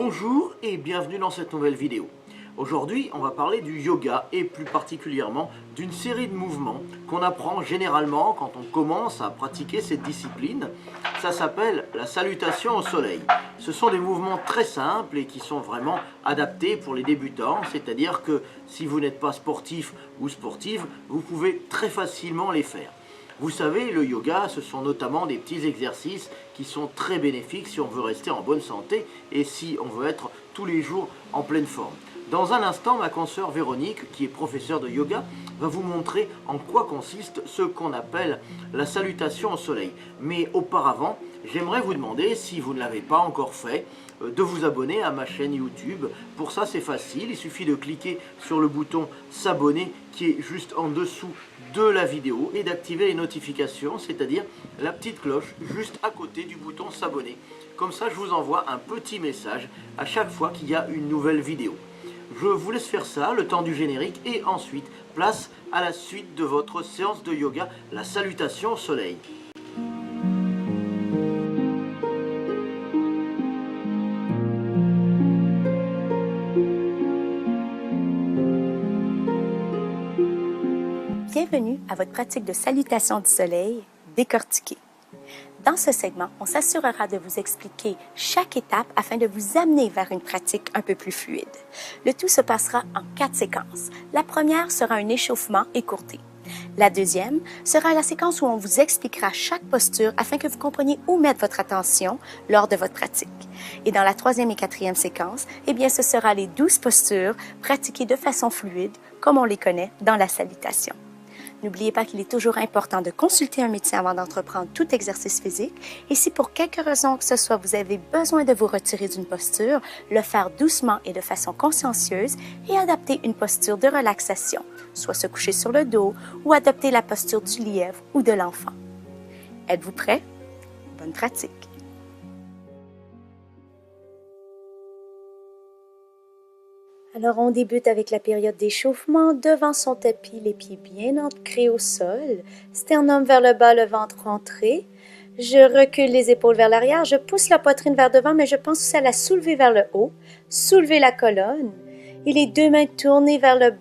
Bonjour et bienvenue dans cette nouvelle vidéo. Aujourd'hui, on va parler du yoga et plus particulièrement d'une série de mouvements qu'on apprend généralement quand on commence à pratiquer cette discipline. Ça s'appelle la salutation au soleil. Ce sont des mouvements très simples et qui sont vraiment adaptés pour les débutants, c'est-à-dire que si vous n'êtes pas sportif ou sportive, vous pouvez très facilement les faire. Vous savez, le yoga, ce sont notamment des petits exercices qui sont très bénéfiques si on veut rester en bonne santé et si on veut être tous les jours en pleine forme. Dans un instant, ma consoeur Véronique, qui est professeure de yoga, va vous montrer en quoi consiste ce qu'on appelle la salutation au soleil. Mais auparavant, j'aimerais vous demander, si vous ne l'avez pas encore fait, de vous abonner à ma chaîne YouTube. Pour ça, c'est facile, il suffit de cliquer sur le bouton s'abonner qui est juste en dessous de la vidéo et d'activer les notifications, c'est-à-dire la petite cloche juste à côté du bouton s'abonner. Comme ça, je vous envoie un petit message à chaque fois qu'il y a une nouvelle vidéo. Je vous laisse faire ça, le temps du générique, et ensuite, place à la suite de votre séance de yoga, la salutation au soleil. Bienvenue à votre pratique de salutation du soleil décortiquée. Dans ce segment, on s'assurera de vous expliquer chaque étape afin de vous amener vers une pratique un peu plus fluide. Le tout se passera en 4 séquences. La première sera un échauffement écourté. La deuxième sera la séquence où on vous expliquera chaque posture afin que vous compreniez où mettre votre attention lors de votre pratique. Et dans la troisième et quatrième séquence, ce sera les 12 postures pratiquées de façon fluide, comme on les connaît dans la salutation. N'oubliez pas qu'il est toujours important de consulter un médecin avant d'entreprendre tout exercice physique et si pour quelque raison que ce soit vous avez besoin de vous retirer d'une posture, le faire doucement et de façon consciencieuse et adapter une posture de relaxation, soit se coucher sur le dos ou adopter la posture du lièvre ou de l'enfant. Êtes-vous prêts? Bonne pratique! Alors, on débute avec la période d'échauffement. Devant son tapis, les pieds bien ancrés au sol. Sternum vers le bas, le ventre rentré. Je recule les épaules vers l'arrière. Je pousse la poitrine vers devant, mais je pense aussi à la soulever vers le haut. Soulever la colonne. Et les deux mains tournées vers le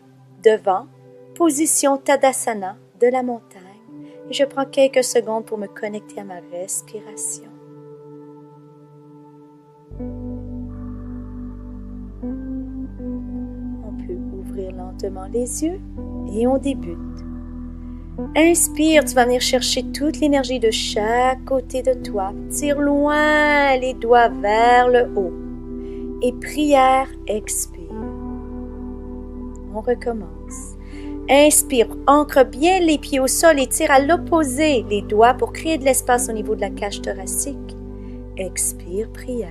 devant. Position Tadasana de la montagne. Et je prends quelques secondes pour me connecter à ma respiration. Lentement les yeux et on débute. Inspire, tu vas venir chercher toute l'énergie de chaque côté de toi. Tire loin les doigts vers le haut. Et prière, expire. On recommence. Inspire, ancre bien les pieds au sol et tire à l'opposé les doigts pour créer de l'espace au niveau de la cage thoracique. Expire, prière.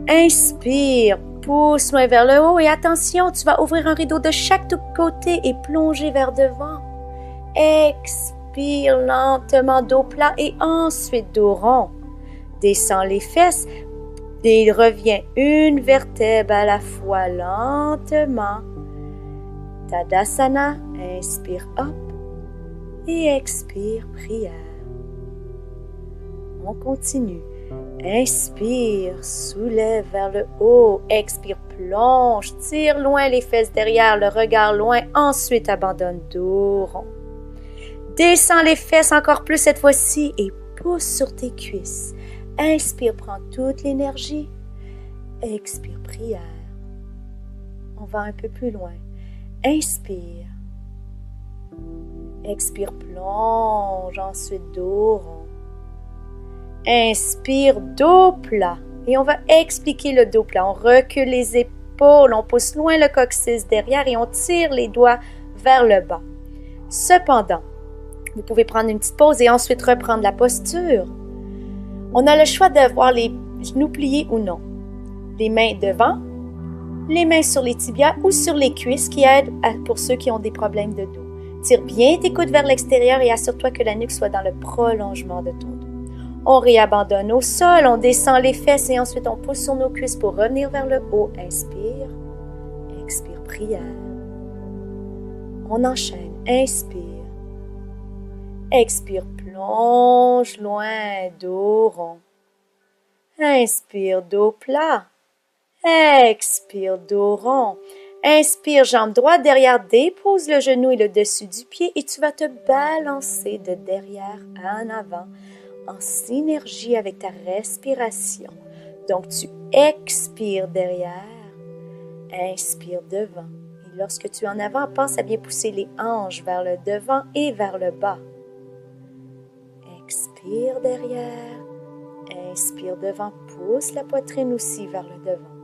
Inspire, pousse loin vers le haut et attention, tu vas ouvrir un rideau de chaque côté et plonger vers devant. Expire lentement, dos plat et ensuite dos rond. Descends les fesses et reviens une vertèbre à la fois lentement. Tadasana, inspire hop et expire prière. On continue. Inspire, soulève vers le haut, expire, plonge, tire loin les fesses derrière, le regard loin, ensuite abandonne, dos rond. Descends les fesses encore plus cette fois-ci et pousse sur tes cuisses. Inspire, prends toute l'énergie. Expire, prière. On va un peu plus loin. Inspire. Expire, plonge, ensuite dos rond. Inspire, dos plat. Et on va expliquer le dos plat. On recule les épaules, on pousse loin le coccyx derrière et on tire les doigts vers le bas. Cependant, vous pouvez prendre une petite pause et ensuite reprendre la posture. On a le choix d'avoir les genoux pliés ou non. Les mains devant, les mains sur les tibias ou sur les cuisses qui aident pour ceux qui ont des problèmes de dos. Tire bien tes coudes vers l'extérieur et assure-toi que la nuque soit dans le prolongement de ton dos. On réabandonne au sol, on descend les fesses et ensuite on pousse sur nos cuisses pour revenir vers le haut. Inspire, expire, prière. On enchaîne, inspire. Expire, plonge loin, dos rond. Inspire, dos plat. Expire, dos rond. Inspire, jambe droite derrière, dépose le genou et le dessus du pied et tu vas te balancer de derrière en avant en synergie avec ta respiration. Donc, tu expires derrière, inspire devant. Et lorsque tu es en avant, pense à bien pousser les hanches vers le devant et vers le bas. Expire derrière, inspire devant, pousse la poitrine aussi vers le devant.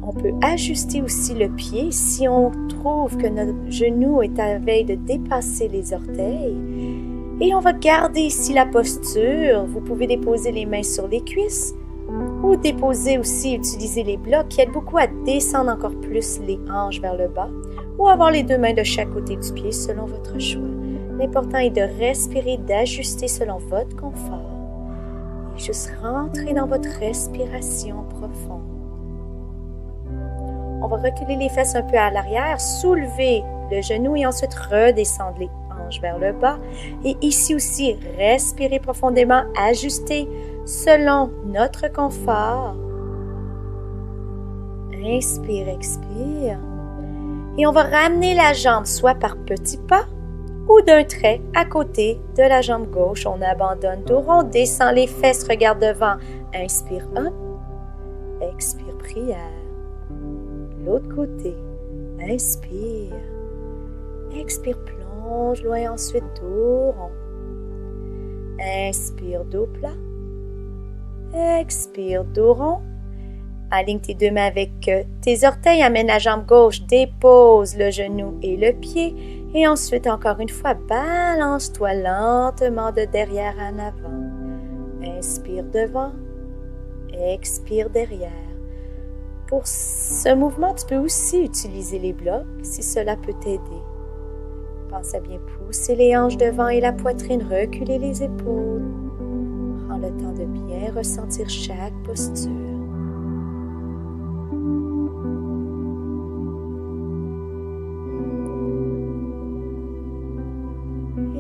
On peut ajuster aussi le pied si on trouve que notre genou est à la veille de dépasser les orteils. Et on va garder ici la posture. Vous pouvez déposer les mains sur les cuisses ou déposer aussi, utiliser les blocs qui aident beaucoup à descendre encore plus les hanches vers le bas ou avoir les deux mains de chaque côté du pied selon votre choix. L'important est de respirer, d'ajuster selon votre confort et juste rentrer dans votre respiration profonde. On va reculer les fesses un peu à l'arrière, soulever le genou et ensuite redescendre les hanches vers le bas. Et ici aussi, respirez profondément, ajustez selon notre confort. Inspire, expire. Et on va ramener la jambe soit par petits pas ou d'un trait à côté de la jambe gauche. On abandonne dos rond, descend les fesses, regarde devant. Inspire, up. Expire, prière. L'autre côté, inspire, expire, plonge loin, ensuite dos rond, inspire, dos plat, expire, dos rond, aligne tes deux mains avec tes orteils, amène la jambe gauche, dépose le genou et le pied, et ensuite encore une fois, balance-toi lentement de derrière en avant, inspire devant, expire derrière. Pour ce mouvement, tu peux aussi utiliser les blocs si cela peut t'aider. Pense à bien pousser les hanches devant et la poitrine, reculer les épaules. Prends le temps de bien ressentir chaque posture.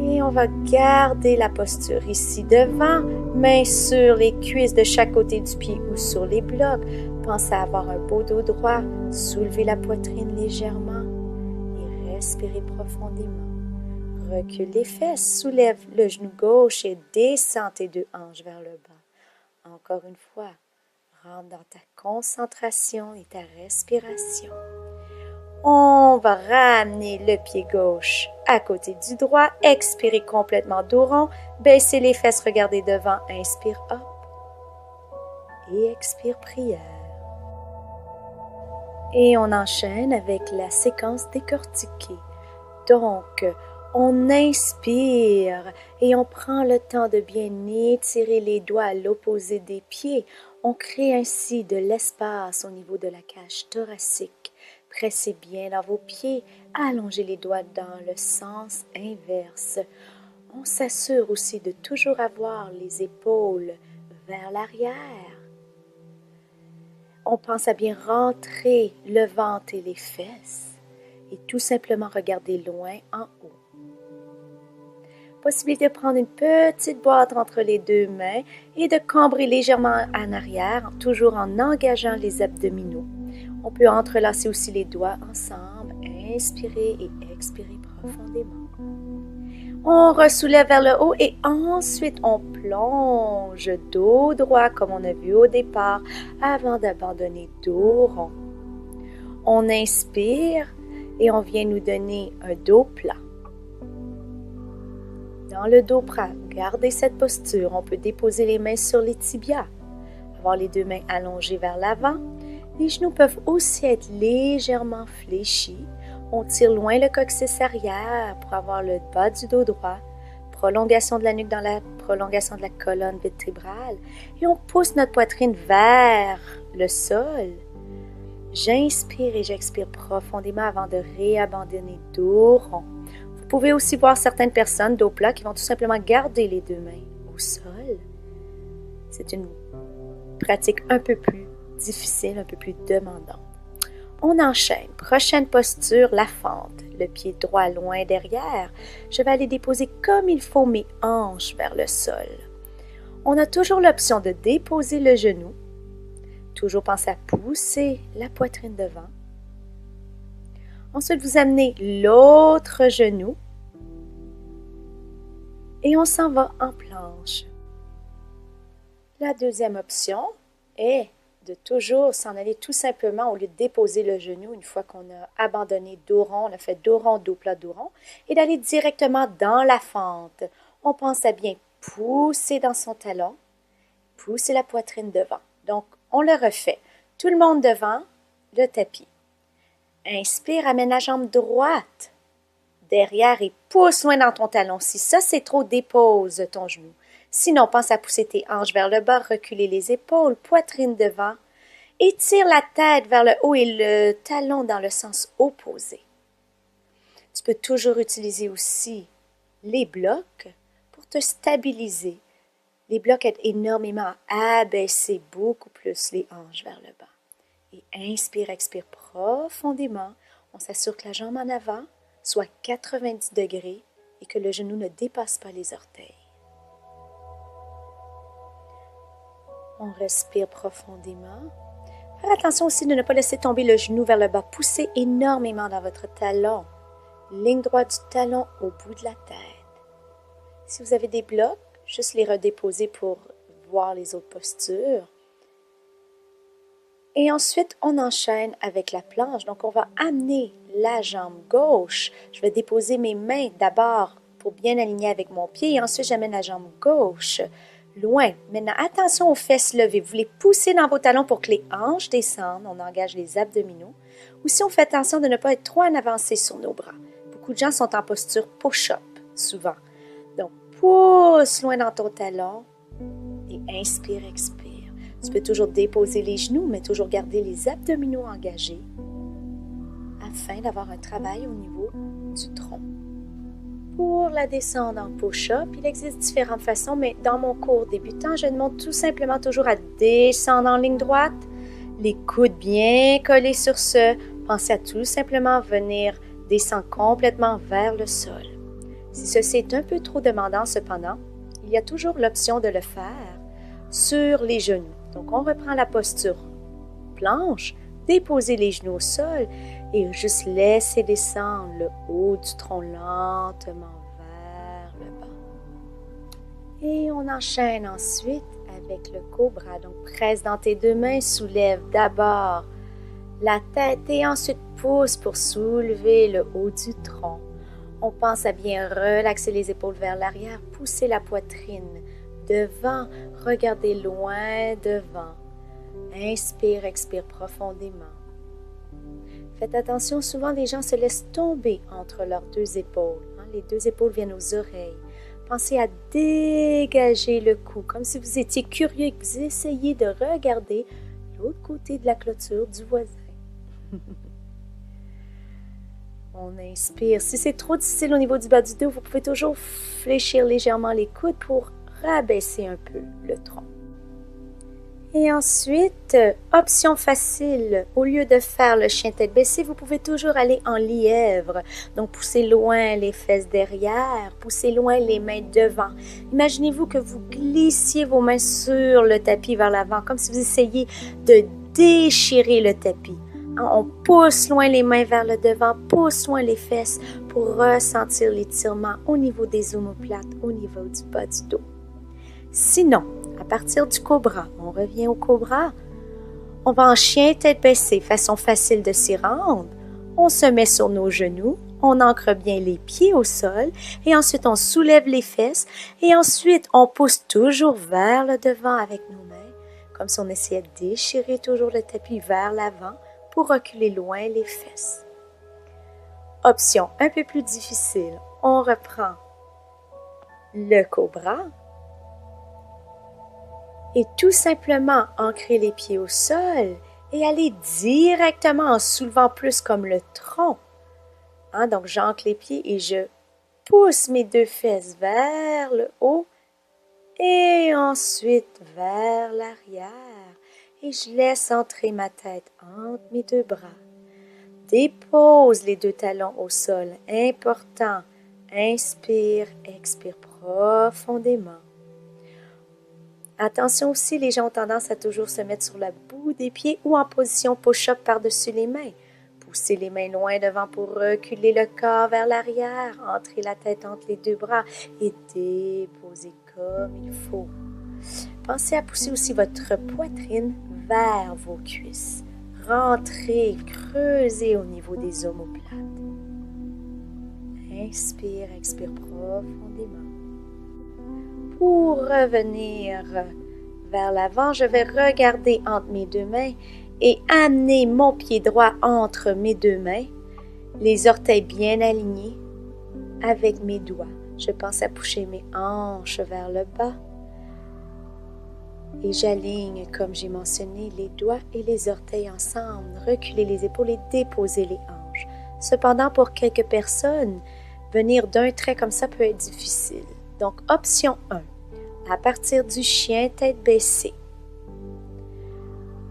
Et on va garder la posture ici devant, mains sur les cuisses de chaque côté du pied ou sur les blocs. Pense à avoir un beau dos droit, soulevez la poitrine légèrement et respirez profondément. Recule les fesses, soulève le genou gauche et descends tes deux hanches vers le bas. Encore une fois, rentre dans ta concentration et ta respiration. On va ramener le pied gauche à côté du droit, expirez complètement dos rond, baissez les fesses, regardez devant, inspire up et expire prière. Et on enchaîne avec la séquence décortiquée. Donc, on inspire et on prend le temps de bien étirer les doigts à l'opposé des pieds. On crée ainsi de l'espace au niveau de la cage thoracique. Pressez bien dans vos pieds, allongez les doigts dans le sens inverse. On s'assure aussi de toujours avoir les épaules vers l'arrière. On pense à bien rentrer le ventre et les fesses et tout simplement regarder loin en haut. Possibilité de prendre une petite boîte entre les deux mains et de cambrer légèrement en arrière, toujours en engageant les abdominaux. On peut entrelacer aussi les doigts ensemble, inspirer et expirer profondément. On ressoulève vers le haut et ensuite on plonge dos droit comme on a vu au départ avant d'abandonner dos rond. On inspire et on vient nous donner un dos plat. Dans le dos plat, gardez cette posture. On peut déposer les mains sur les tibias, avoir les deux mains allongées vers l'avant. Les genoux peuvent aussi être légèrement fléchis. On tire loin le coccyx arrière pour avoir le bas du dos droit, prolongation de la nuque dans la prolongation de la colonne vertébrale et on pousse notre poitrine vers le sol. J'inspire et j'expire profondément avant de réabandonner dos rond. Vous pouvez aussi voir certaines personnes dos plat qui vont tout simplement garder les deux mains au sol. C'est une pratique un peu plus difficile, un peu plus demandante. On enchaîne. Prochaine posture, la fente. Le pied droit loin derrière. Je vais aller déposer comme il faut mes hanches vers le sol. On a toujours l'option de déposer le genou. Toujours penser à pousser la poitrine devant. Ensuite, vous amenez l'autre genou. Et on s'en va en planche. La deuxième option est de toujours s'en aller tout simplement au lieu de déposer le genou une fois qu'on a abandonné dos rond, on a fait dos rond, dos plat, dos rond, et d'aller directement dans la fente. On pense à bien pousser dans son talon, pousser la poitrine devant. Donc, on le refait. Tout le monde devant le tapis. Inspire, amène la jambe droite derrière et pousse loin dans ton talon. Si ça, c'est trop, dépose ton genou. Sinon, pense à pousser tes hanches vers le bas, reculer les épaules, poitrine devant. Étire la tête vers le haut et le talon dans le sens opposé. Tu peux toujours utiliser aussi les blocs pour te stabiliser. Les blocs aident énormément à abaisser beaucoup plus les hanches vers le bas. Et inspire, expire profondément. On s'assure que la jambe en avant soit 90 degrés et que le genou ne dépasse pas les orteils. On respire profondément. Faire attention aussi de ne pas laisser tomber le genou vers le bas. Poussez énormément dans votre talon. Ligne droite du talon au bout de la tête. Si vous avez des blocs, juste les redéposer pour voir les autres postures. Et ensuite, on enchaîne avec la planche. Donc, on va amener la jambe gauche. Je vais déposer mes mains d'abord pour bien aligner avec mon pied. Et ensuite, j'amène la jambe gauche loin. Maintenant, attention aux fesses levées. Vous les poussez dans vos talons pour que les hanches descendent. On engage les abdominaux. Aussi, on fait attention de ne pas être trop en avancée sur nos bras. Beaucoup de gens sont en posture push-up, souvent. Donc, pousse loin dans ton talon et inspire, expire. Tu peux toujours déposer les genoux, mais toujours garder les abdominaux engagés afin d'avoir un travail au niveau du tronc. Pour la descente en push-up, il existe différentes façons, mais dans mon cours débutant, je demande tout simplement toujours à descendre en ligne droite, les coudes bien collés sur ce. Pensez à tout simplement venir descendre complètement vers le sol. Si ceci est un peu trop demandant cependant, il y a toujours l'option de le faire sur les genoux. Donc, on reprend la posture planche, déposer les genoux au sol et juste laisser descendre le haut du tronc lentement vers le bas. Et on enchaîne ensuite avec le cobra. Donc, presse dans tes deux mains, soulève d'abord la tête et ensuite pousse pour soulever le haut du tronc. On pense à bien relaxer les épaules vers l'arrière, pousser la poitrine devant, regardez loin devant. Inspire, expire profondément. Faites attention, souvent les gens se laissent tomber entre leurs deux épaules. Les deux épaules viennent aux oreilles. Pensez à dégager le cou, comme si vous étiez curieux et que vous essayiez de regarder l'autre côté de la clôture du voisin. On inspire. Si c'est trop difficile au niveau du bas du dos, vous pouvez toujours fléchir légèrement les coudes pour rabaisser un peu le tronc. Et ensuite, option facile, au lieu de faire le chien tête baissée, vous pouvez toujours aller en lièvre. Donc, poussez loin les fesses derrière, poussez loin les mains devant. Imaginez-vous que vous glissiez vos mains sur le tapis vers l'avant, comme si vous essayiez de déchirer le tapis. On pousse loin les mains vers le devant, pousse loin les fesses pour ressentir l'étirement au niveau des omoplates, au niveau du bas du dos. Sinon, à partir du cobra, on revient au cobra, on va en chien tête baissée, façon facile de s'y rendre. On se met sur nos genoux, on ancre bien les pieds au sol et ensuite on soulève les fesses et ensuite on pousse toujours vers le devant avec nos mains, comme si on essayait de déchirer toujours le tapis vers l'avant pour reculer loin les fesses. Option un peu plus difficile, on reprend le cobra et tout simplement ancrer les pieds au sol et aller directement en soulevant plus comme le tronc. Donc j'ancre les pieds et je pousse mes deux fesses vers le haut et ensuite vers l'arrière. Et je laisse entrer ma tête entre mes deux bras. dépose les deux talons au sol. Important. Inspire, expire profondément. Attention aussi, les gens ont tendance à toujours se mettre sur le bout des pieds ou en position push-up par-dessus les mains. Poussez les mains loin devant pour reculer le corps vers l'arrière. Entrez la tête entre les deux bras et déposez comme il faut. Pensez à pousser aussi votre poitrine vers vos cuisses. Rentrez, creusez au niveau des omoplates. Inspire, expire profondément. Pour revenir vers l'avant, je vais regarder entre mes deux mains et amener mon pied droit entre mes deux mains, les orteils bien alignés avec mes doigts. Je pense à pousser mes hanches vers le bas et j'aligne, comme j'ai mentionné, les doigts et les orteils ensemble, reculer les épaules et déposer les hanches. Cependant, pour quelques personnes, venir d'un trait comme ça peut être difficile. Donc, option 1, à partir du chien tête baissée,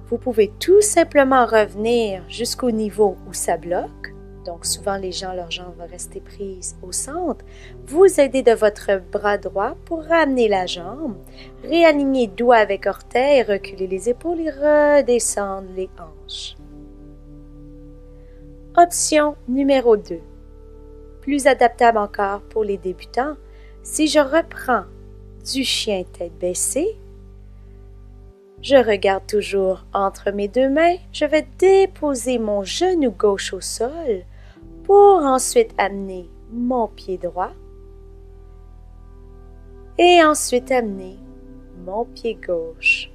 vous pouvez tout simplement revenir jusqu'au niveau où ça bloque. Donc, souvent, les gens, leurs jambes vont rester prises au centre. Vous aidez de votre bras droit pour ramener la jambe, réaligner doigt avec orteil, reculer les épaules et redescendre les hanches. Option numéro 2. Plus adaptable encore pour les débutants, si je reprends du chien tête baissée, je regarde toujours entre mes deux mains, je vais déposer mon genou gauche au sol pour ensuite amener mon pied droit et ensuite amener mon pied gauche.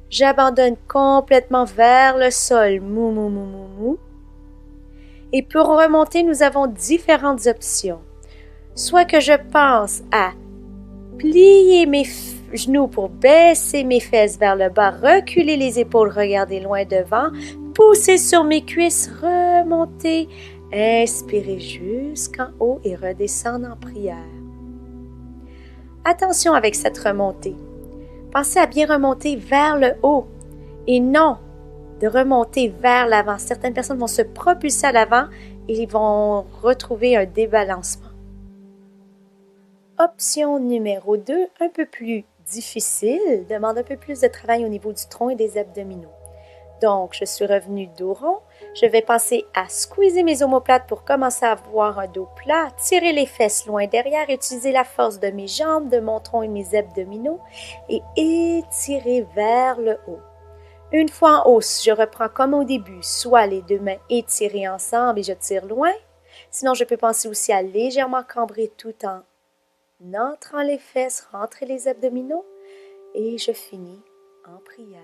J'abandonne complètement vers le sol, mou, mou, mou, mou, mou. Et pour remonter, nous avons différentes options. Soit que je pense à plier mes genoux pour baisser mes fesses vers le bas, reculer les épaules, regarder loin devant, pousser sur mes cuisses, remonter, inspirer jusqu'en haut et redescendre en prière. Attention avec cette remontée. Pensez à bien remonter vers le haut et non de remonter vers l'avant. Certaines personnes vont se propulser à l'avant et ils vont retrouver un débalancement. Option numéro 2, un peu plus difficile, demande un peu plus de travail au niveau du tronc et des abdominaux. Donc, je suis revenue dos rond. Je vais penser à squeezer mes omoplates pour commencer à avoir un dos plat, tirer les fesses loin derrière, utiliser la force de mes jambes, de mon tronc et mes abdominaux et étirer vers le haut. Une fois en hausse, je reprends comme au début, soit les deux mains étirées ensemble et je tire loin. Sinon, je peux penser aussi à légèrement cambrer tout en entrant les fesses, rentrer les abdominaux et je finis en prière.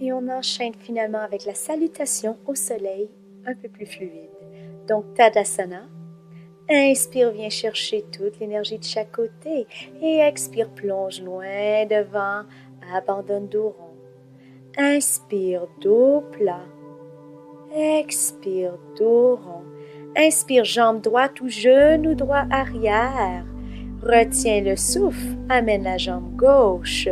Et on enchaîne finalement avec la salutation au soleil un peu plus fluide. Donc, Tadasana. Inspire, viens chercher toute l'énergie de chaque côté. Et expire, plonge loin devant. Abandonne dos rond. Inspire, dos plat. Expire, dos rond. Inspire, jambe droite ou genou droit arrière. Retiens le souffle. Amène la jambe gauche.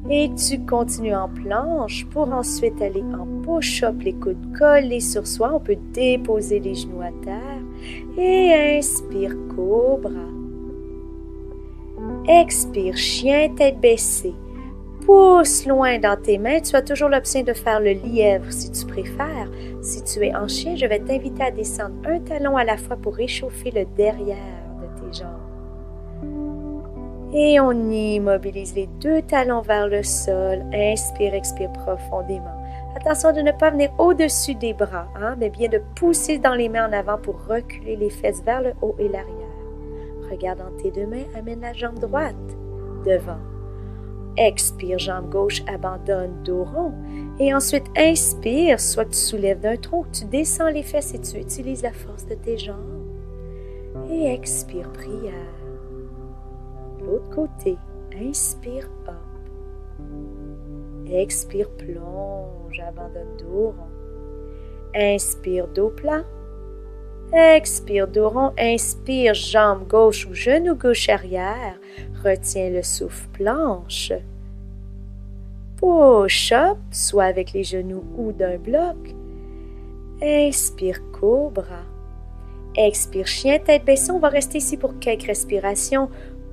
Et tu continues en planche pour ensuite aller en push-up, les coudes collés sur soi. On peut déposer les genoux à terre. Et inspire, cobra. Expire, chien tête baissée. Pousse loin dans tes mains. Tu as toujours l'option de faire le lièvre si tu préfères. Si tu es en chien, je vais t'inviter à descendre un talon à la fois pour réchauffer le derrière de tes jambes. Et on immobilise les deux talons vers le sol. Inspire, expire profondément. Attention de ne pas venir au-dessus des bras, mais bien de pousser dans les mains en avant pour reculer les fesses vers le haut et l'arrière. Regarde dans tes deux mains, amène la jambe droite devant. Expire, jambe gauche, abandonne, dos rond. Et ensuite, inspire, soit tu soulèves d'un tronc, tu descends les fesses et tu utilises la force de tes jambes. Et expire, prière. L'autre côté, inspire, up. Expire, plonge, abandonne, dos rond. Inspire, dos plat. Expire, dos rond. Inspire, jambe gauche ou genou gauche arrière. Retiens le souffle, planche. Push-up, soit avec les genoux ou d'un bloc. Inspire, cobra. Expire, chien, tête baissée. On va rester ici pour quelques respirations.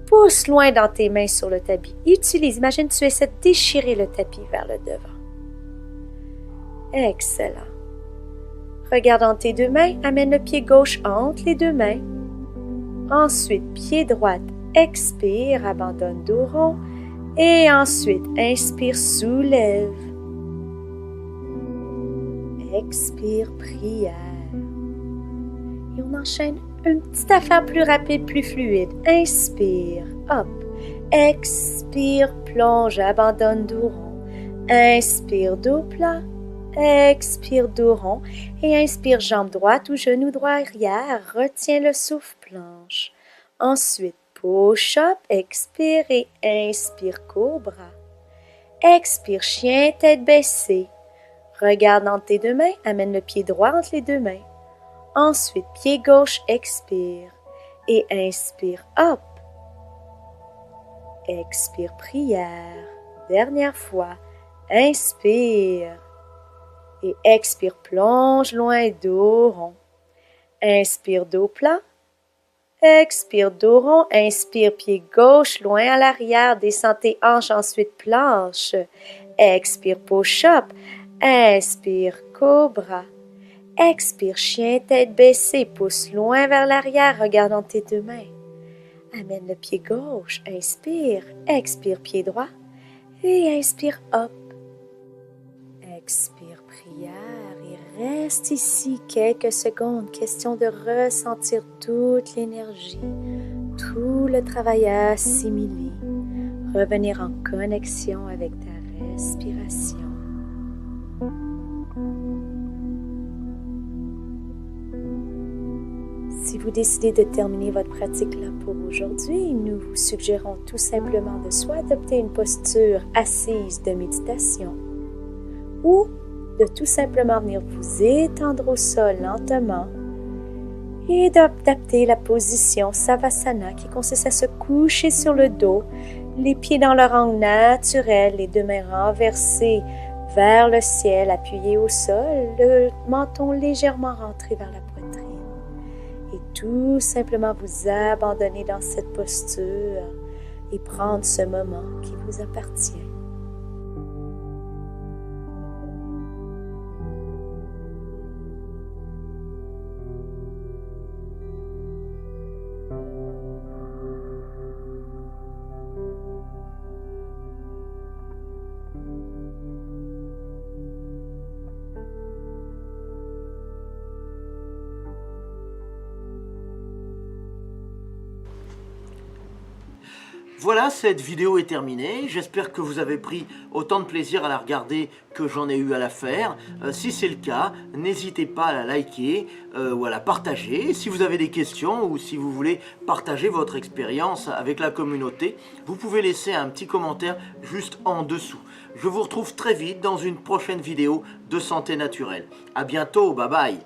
Pousse loin dans tes mains sur le tapis. Imagine tu essaies de déchirer le tapis vers le devant. Excellent. Regarde dans tes deux mains, amène le pied gauche entre les deux mains. Ensuite, pied droit, expire, abandonne dos rond. Et ensuite, inspire, soulève. Expire, prière. Et on enchaîne une petite affaire plus rapide, plus fluide. Inspire, hop. Expire, plonge, abandonne dos rond. Inspire, dos plat. Expire, dos rond. Et inspire, jambe droite ou genou droit arrière. Retiens le souffle, planche. Ensuite, push-up, expire et inspire, cobra. Expire, chien, tête baissée. Regarde dans tes deux mains, amène le pied droit entre les deux mains. Ensuite, pied gauche, expire et inspire, hop. Expire, prière. Dernière fois, inspire et expire, plonge loin, dos rond. Inspire, dos plat. Expire, dos rond. Inspire, pied gauche, loin à l'arrière. Descends tes hanches, ensuite planche. Expire, push-up. Inspire, cobra. Expire, chien, tête baissée. Pousse loin vers l'arrière, regarde dans tes deux mains. Amène le pied gauche. Inspire. Expire, pied droit. Et inspire, hop. Expire, prière. Et reste ici quelques secondes. Question de ressentir toute l'énergie, tout le travail assimilé. Revenir en connexion avec ta respiration. Si vous décidez de terminer votre pratique là pour aujourd'hui, nous vous suggérons tout simplement de soit adopter une posture assise de méditation ou de tout simplement venir vous étendre au sol lentement et d'adapter la position Savasana qui consiste à se coucher sur le dos, les pieds dans leur angle naturel, les deux mains renversées vers le ciel, appuyées au sol, le menton légèrement rentré vers la poitrine. Et tout simplement vous abandonner dans cette posture et prendre ce moment qui vous appartient. Voilà, cette vidéo est terminée. J'espère que vous avez pris autant de plaisir à la regarder que j'en ai eu à la faire. Si c'est le cas, n'hésitez pas à la liker ou à la partager. Si vous avez des questions ou si vous voulez partager votre expérience avec la communauté, vous pouvez laisser un petit commentaire juste en dessous. Je vous retrouve très vite dans une prochaine vidéo de santé naturelle. À bientôt, bye bye.